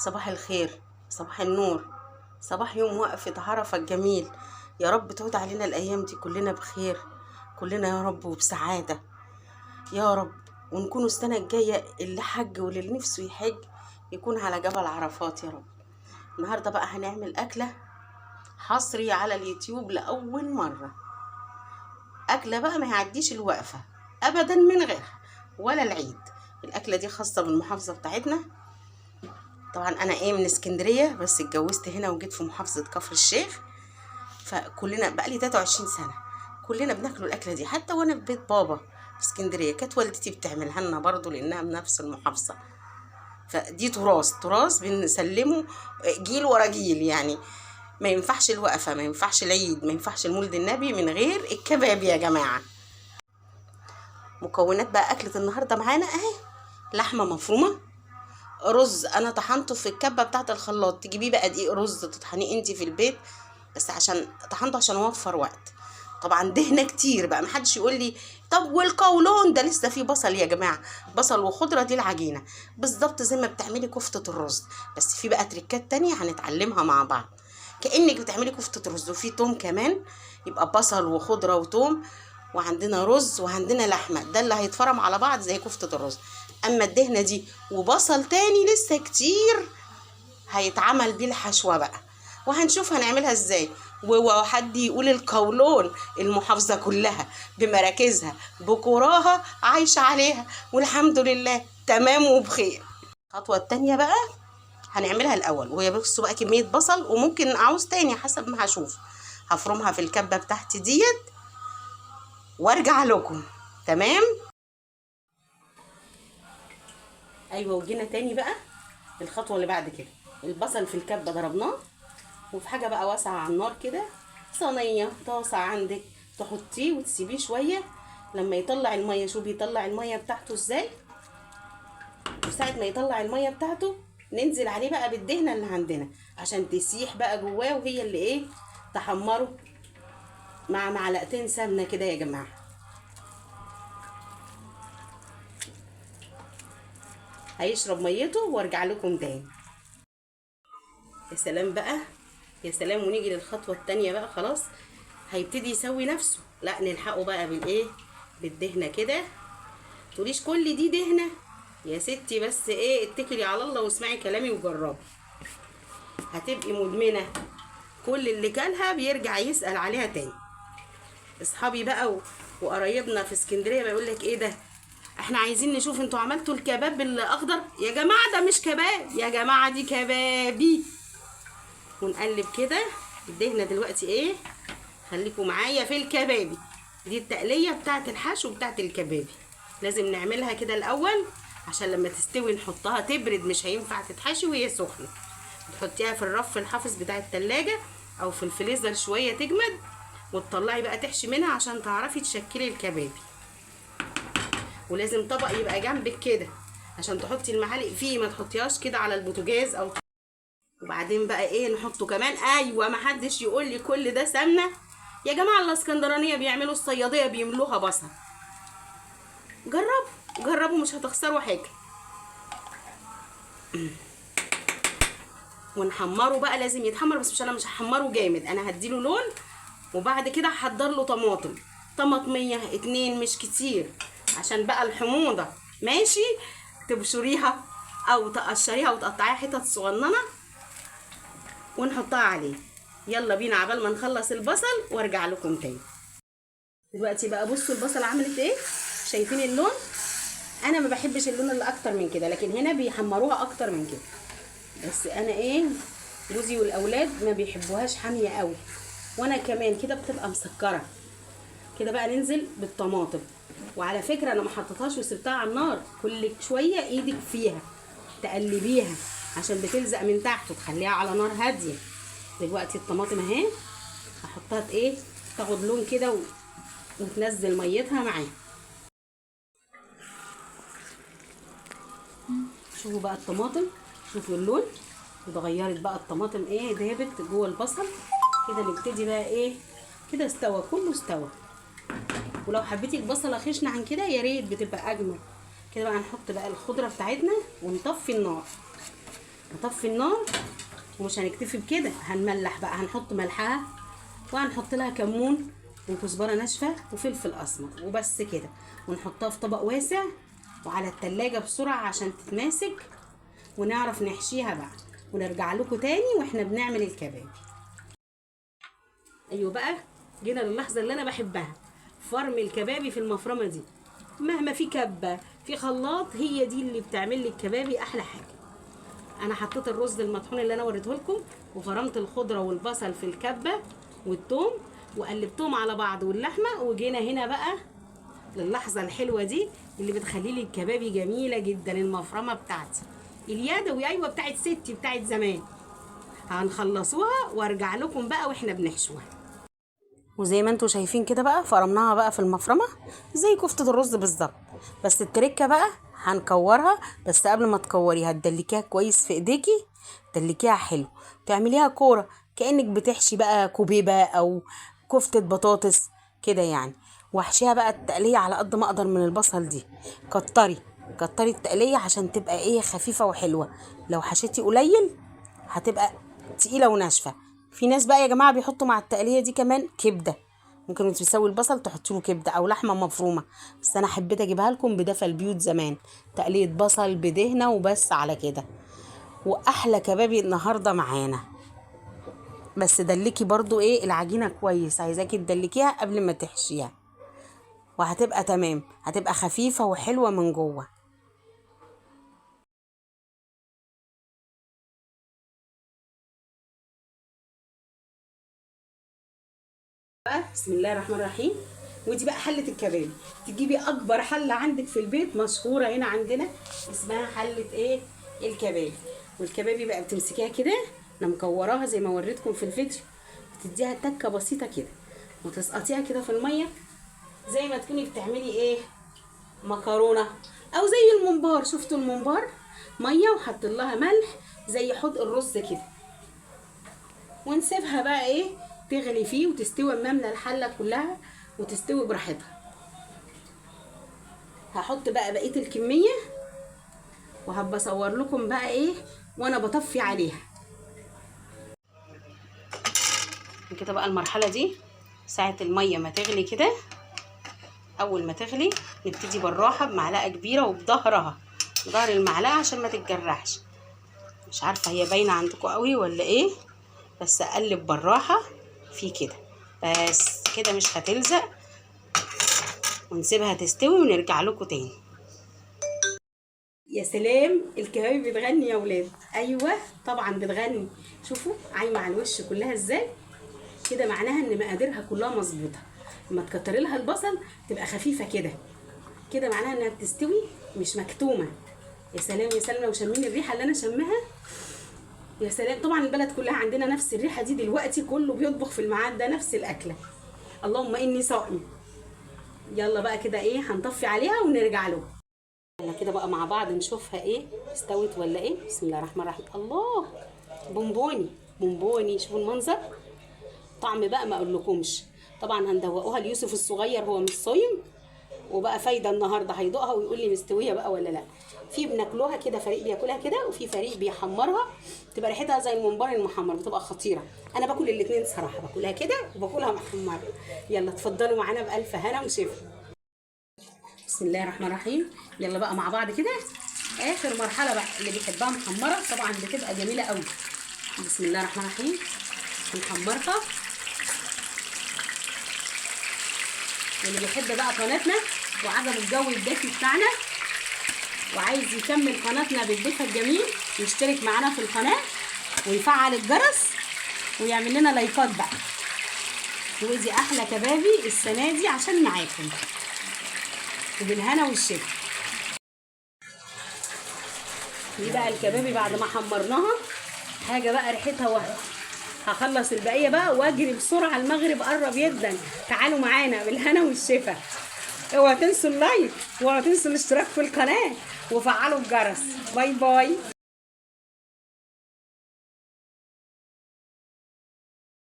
صباح الخير، صباح النور، صباح يوم وقفة عرفة الجميل. يا رب تعود علينا الأيام دي كلنا بخير، كلنا يا رب وبسعادة يا رب. ونكون السنة الجاية اللي حج واللي نفسه يحج يكون على جبل عرفات يا رب. النهاردة بقى هنعمل أكلة حصري على اليوتيوب لأول مرة. أكلة بقى ما يعديش الوقفة أبدا من غيرها ولا العيد. الأكلة دي خاصة بالمحافظة بتاعتنا. طبعا انا من اسكندريه، بس اتجوزت هنا وجيت في محافظه كفر الشيخ. فكلنا بقى لي 23 سنه كلنا بناكلوا الاكله دي، حتى وانا في بيت بابا في اسكندريه كانت والدتي بتعملها لنا برضو لانها من نفس المحافظه. فدي تراث بنسلمه جيل ورا جيل يعني. ما ينفعش الوقفه، ما ينفعش العيد، ما ينفعش المولد النبي من غير الكباب يا جماعه. مكونات بقى اكله النهارده معانا اهي: لحمه مفرومه، رز انا طحنته في الكبه بتاعه الخلاط. تجيبيه بقى دقيق رز تطحنيه انتي في البيت، بس عشان طحنته عشان اوفر وقت. طبعا دهنه كتير بقى، محدش يقول لي طب والقولون ده لسه فيه بصل. يا جماعه بصل وخضره دي العجينه بالظبط زي ما بتعملي كفته الرز، بس في بقى تريكات تانية هنتعلمها مع بعض. كأنك بتعملي كفته الرز وفي توم كمان، يبقى بصل وخضره وتوم، وعندنا رز وعندنا لحمه، ده اللي هيتفرم على بعض زي كفته الرز. اما الدهنه دي وبصل تاني لسه كتير هيتعمل بيه الحشوه بقى، وهنشوف هنعملها ازاي. وحد يقول القولون المحافظه كلها بمراكزها بكراها عايشه عليها، والحمد لله تمام وبخير. الخطوه التانيه بقى هنعملها الاول، وهي بصوا بقى كميه بصل، وممكن اعوز تاني حسب ما هشوف. هفرمها في الكبه بتاعتي ديت وارجع لكم. تمام. ايوه، وجينا تاني بقى الخطوه اللي بعد كده. البصل في الكبه ضربناه، وفي حاجه بقى واسعه على النار كده، صينيه طاسه عندك، تحطيه وتسيبيه شويه لما يطلع الميه. شو بيطلع الميه بتاعته ازاي؟ وساعه ما يطلع الميه بتاعته ننزل عليه بقى بالدهنه اللي عندنا عشان تسيح بقى جواه، وهي اللي تحمره مع معلقتين سمنه كده يا جماعه. هيشرب ميته وارجع لكم تاني. يا سلام بقى، يا سلام. ونيجي للخطوه التانيه بقى، خلاص هيبتدي يسوي نفسه. لا نلحقه بقى بالدهنه كده. تقوليش كل دي دهنه يا ستي، بس اتكلي على الله واسمعي كلامي وجربي، هتبقي مدمنه. كل اللي كلها بيرجع يسأل عليها تاني. اصحابي بقى وقرايبنا في اسكندريه بيقول لك ايه ده، احنا عايزين نشوف انتوا عملتوا الكباب الاخضر. يا جماعه ده مش كباب يا جماعه، دي كبابي. ونقلب كده الدهنه دلوقتي خليكم معايا في الكبابي. دي التقليه بتاعه الحشو بتاعه الكبابي، لازم نعملها كده الاول عشان لما تستوي نحطها تبرد، مش هينفع تتحشي وهي سخنه. تحطيها في الرف الحافظ بتاع التلاجة او في الفريزر شويه تجمد، وتطلعي بقى تحشي منها عشان تعرفي تشكلي الكبابي. ولازم طبق يبقى جنبك كده عشان تحطي المعالق فيه، ما تحطيهاش كده على البوتاجاز او. وبعدين بقى نحطه كمان. ايوه، ما حدش يقول لي كل ده سمنه يا جماعه. الاسكندرانيه بيعملوا الصياديه بيملوها بصل. جربوا مش هتخسروا حاجه. ونحمره بقى، لازم يتحمر، بس انا مش هحمره جامد، انا هديله لون. وبعد كده هحضر له طماطميه 2 مش كتير، عشان بقى الحموضه ماشي. تبشريها او تقشريها وتقطعيها حتت صغننه ونحطها عليه. يلا بينا عبال ما نخلص البصل وارجع لكم تاني. دلوقتي بقى بصوا البصل عملت شايفين اللون؟ انا ما بحبش اللون اللي اكتر من كده، لكن هنا بيحمروها اكتر من كده. بس انا جوزي والاولاد ما بيحبوهاش حاميه قوي، وانا كمان كده بتبقى مسكره كده. بقى ننزل بالطماطم، وعلى فكره انا ما حطيتهاش وسبتها على النار، كل شويه ايدك فيها تقلبيها عشان بتلزق من تحت، وتخليها على نار هاديه. دلوقتي الطماطم هحطها تاخد لون كده وتنزل ميتها معاها. شوفوا بقى الطماطم، شوفوا اللون اتغيرت بقى. الطماطم دابت جوه البصل كده. نبتدي بقى كده استوى، كله استوى. ولو حبيتي البصله خشنه عن كده يا ريت، بتبقى اجمل كده. بقى نحط بقى الخضره بتاعتنا ونطفي النار. نطفي النار. ومش هنكتفي بكده، هنملح بقى، هنحط ملحها وهنحط لها كمون وكزبره ناشفه وفلفل اسمر وبس كده، ونحطها في طبق واسع وعلى التلاجة بسرعه عشان تتماسك، ونعرف نحشيها بقى ونرجع لكم تاني واحنا بنعمل الكباب. ايوه بقى، جينا للحظه اللي انا بحبها، فرم الكبابي في المفرمه دي. مهما في كبه في خلاط، هي دي اللي بتعمل لي الكبابي احلى حاجه. انا حطيت الرز المطحون اللي انا وريته لكم، وفرمت الخضره والبصل في الكبه والثوم وقلبتهم على بعض واللحمه، وجينا هنا بقى للحظه الحلوه دي اللي بتخلي لي الكبابي جميله جدا، المفرمه بتاعتي اليدوي، ايوه بتاعت ستي بتاعت زمان. هنخلصوها وارجع لكم بقى واحنا بنحشوها. وزي ما انتوا شايفين كده بقى فرمناها بقى في المفرمه زي كفته الرز بالظبط. بس التركه بقى هنكورها، بس قبل ما تكوريها تدلكيها كويس في ايديكي، تدلكيها حلو، تعمليها كوره كانك بتحشي بقى كوبيبه او كفته بطاطس كده يعني. واحشيها بقى التقليه على قد ما اقدر من البصل دي، كتري التقليه عشان تبقى ايه خفيفه وحلوه. لو حشيتي قليل هتبقى تقيله وناشفه. في ناس بقى يا جماعه بيحطوا مع التقليه دي كمان كبده، ممكن وانت بتسوي البصل تحطي له كبده او لحمه مفرومه، بس انا حبيت اجيبها لكم بدفى البيوت زمان، تقليه بصل بدهنه وبس على كده. واحلى كبابي النهارده معانا. بس دلكي برضو ايه العجينه كويس، عايزاكي تدلكيها قبل ما تحشيها، وهتبقى تمام، هتبقى خفيفه وحلوه من جوه. بسم الله الرحمن الرحيم. ودي بقى حله الكباب، تجيبي اكبر حله عندك في البيت، مشهوره هنا عندنا اسمها حله ايه الكباب. والكبابي بقى بتمسكيها كده، انا مكوراها زي ما وريتكم في الفيديو، بتديها تكه بسيطه كده وتسقطيها كده في الميه زي ما تكوني بتعملي ايه مكرونه، او زي الممبار. شفتوا الممبار؟ ميه وحط لها ملح زي حدق الرز كده، ونسيبها بقى ايه تغلي فيه وتستوي، مملى الحله كلها وتستوي براحتها. هحط بقى بقيه الكميه وهبقى اصور لكم بقى ايه وانا بطفي عليها كده. بقى المرحله دي ساعه الميه ما تغلي كده، اول ما تغلي نبتدي بالراحه بمعلقه كبيره وبظهرها، ظهر المعلقه عشان ما تتجرحش. مش عارفه هي باينه عندكم قوي ولا ايه، بس اقلب بالراحه في كده بس كده، مش هتلزق، ونسيبها تستوي ونرجع لكم تاني. يا سلام، الكباب بتغني يا ولاد. ايوه طبعا بتغني، شوفوا عايمه على الوش كلها ازاي كده، معناها ان مقاديرها كلها مظبوطه. لما تكتري لها البصل تبقى خفيفه كده كده، معناها انها بتستوي مش مكتومه. يا سلام يا سلام، لو شمين الريحه اللي انا شمها يا سلام. طبعا البلد كلها عندنا نفس الريحه دي دلوقتي، كله بيطبخ في الميعاد ده نفس الاكله. اللهم اني صائم. يلا بقى كده ايه هنطفي عليها ونرجع له. يلا كده بقى مع بعض نشوفها ايه استوت ولا ايه. بسم الله الرحمن الرحيم. الله، بونبوني بونبوني، شوفوا المنظر، طعم بقى ما اقولكمش. طبعا هندوقوها ليوسف الصغير، هو مش صايم، وبقى فايده النهارده هيدوقها ويقول لي مستويه بقى ولا لا. في بناكلوها كده، فريق بياكلها كده وفي فريق بيحمرها، تبقى ريحتها زي الممبار المحمر، بتبقى خطيره. انا باكل الاثنين صراحه، باكلها كده وباكلها محمره. يلا اتفضلوا معانا بالف هنا وشفا. بسم الله الرحمن الرحيم. يلا بقى مع بعض كده اخر مرحله بقى، اللي بيحبها محمره طبعا بتبقى جميله قوي. بسم الله الرحمن الرحيم. هنحمرها، واللي بيحب بقى قناتنا وعجبه الجو الدافي بتاعنا وعايز يكمل قناتنا بالدفء الجميل، يشترك معانا في القناه ويفعل الجرس ويعمل لنا لايكات بقى. ودي احلى كبابي السنه دي عشان معاكم، وبالهنا والشفا. دي بقى الكبابي بعد ما حمرناها، حاجه بقى ريحتها وهم. هخلص البقيه بقى واجري بسرعه، المغرب قرب جدا. تعالوا معانا بالهنا والشفا. اوعوا تنسوا اللايك، واوعوا تنسوا الاشتراك في القناه وفعلوا الجرس. باي باي.